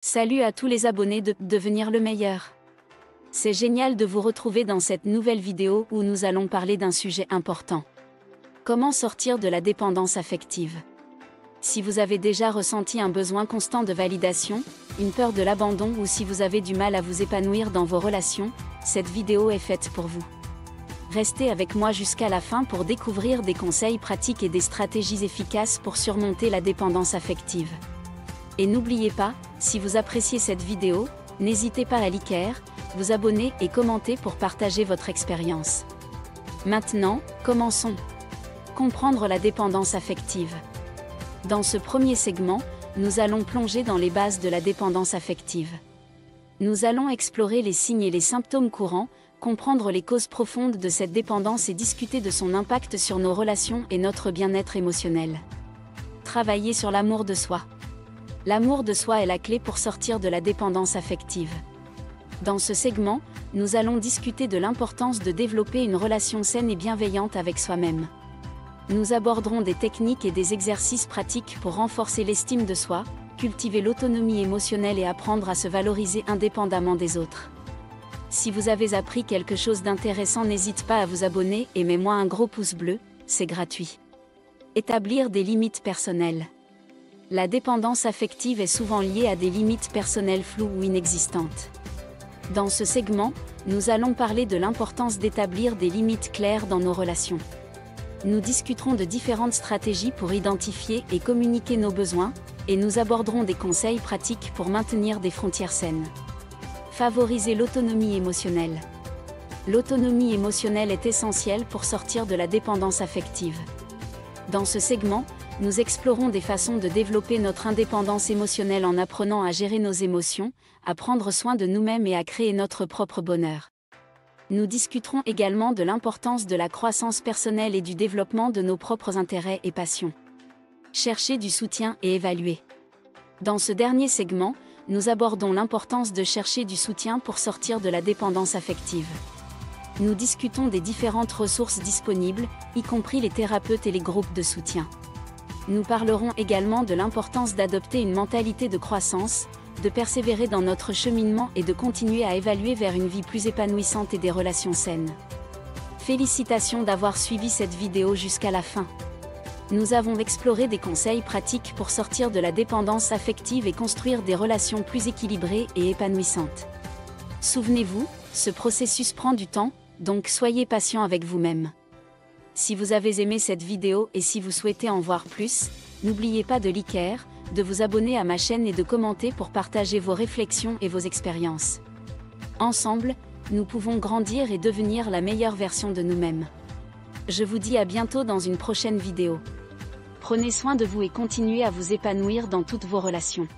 Salut à tous les abonnés de Devenir le meilleur. C'est génial de vous retrouver dans cette nouvelle vidéo où nous allons parler d'un sujet important. Comment sortir de la dépendance affective? Si vous avez déjà ressenti un besoin constant de validation, une peur de l'abandon ou si vous avez du mal à vous épanouir dans vos relations, cette vidéo est faite pour vous. Restez avec moi jusqu'à la fin pour découvrir des conseils pratiques et des stratégies efficaces pour surmonter la dépendance affective. Et n'oubliez pas, si vous appréciez cette vidéo, n'hésitez pas à liker, vous abonner et commenter pour partager votre expérience. Maintenant, commençons. Comprendre la dépendance affective. Dans ce premier segment, nous allons plonger dans les bases de la dépendance affective. Nous allons explorer les signes et les symptômes courants, comprendre les causes profondes de cette dépendance et discuter de son impact sur nos relations et notre bien-être émotionnel. Travailler sur l'amour de soi. L'amour de soi est la clé pour sortir de la dépendance affective. Dans ce segment, nous allons discuter de l'importance de développer une relation saine et bienveillante avec soi-même. Nous aborderons des techniques et des exercices pratiques pour renforcer l'estime de soi, cultiver l'autonomie émotionnelle et apprendre à se valoriser indépendamment des autres. Si vous avez appris quelque chose d'intéressant, n'hésitez pas à vous abonner et mets-moi un gros pouce bleu, c'est gratuit. Établir des limites personnelles. La dépendance affective est souvent liée à des limites personnelles floues ou inexistantes. Dans ce segment, nous allons parler de l'importance d'établir des limites claires dans nos relations. Nous discuterons de différentes stratégies pour identifier et communiquer nos besoins, et nous aborderons des conseils pratiques pour maintenir des frontières saines. Favoriser l'autonomie émotionnelle. L'autonomie émotionnelle est essentielle pour sortir de la dépendance affective. Dans ce segment, nous explorons des façons de développer notre indépendance émotionnelle en apprenant à gérer nos émotions, à prendre soin de nous-mêmes et à créer notre propre bonheur. Nous discuterons également de l'importance de la croissance personnelle et du développement de nos propres intérêts et passions. Chercher du soutien et évaluer. Dans ce dernier segment, nous abordons l'importance de chercher du soutien pour sortir de la dépendance affective. Nous discutons des différentes ressources disponibles, y compris les thérapeutes et les groupes de soutien. Nous parlerons également de l'importance d'adopter une mentalité de croissance, de persévérer dans notre cheminement et de continuer à évoluer vers une vie plus épanouissante et des relations saines. Félicitations d'avoir suivi cette vidéo jusqu'à la fin. Nous avons exploré des conseils pratiques pour sortir de la dépendance affective et construire des relations plus équilibrées et épanouissantes. Souvenez-vous, ce processus prend du temps, donc soyez patient avec vous-même. Si vous avez aimé cette vidéo et si vous souhaitez en voir plus, n'oubliez pas de liker, de vous abonner à ma chaîne et de commenter pour partager vos réflexions et vos expériences. Ensemble, nous pouvons grandir et devenir la meilleure version de nous-mêmes. Je vous dis à bientôt dans une prochaine vidéo. Prenez soin de vous et continuez à vous épanouir dans toutes vos relations.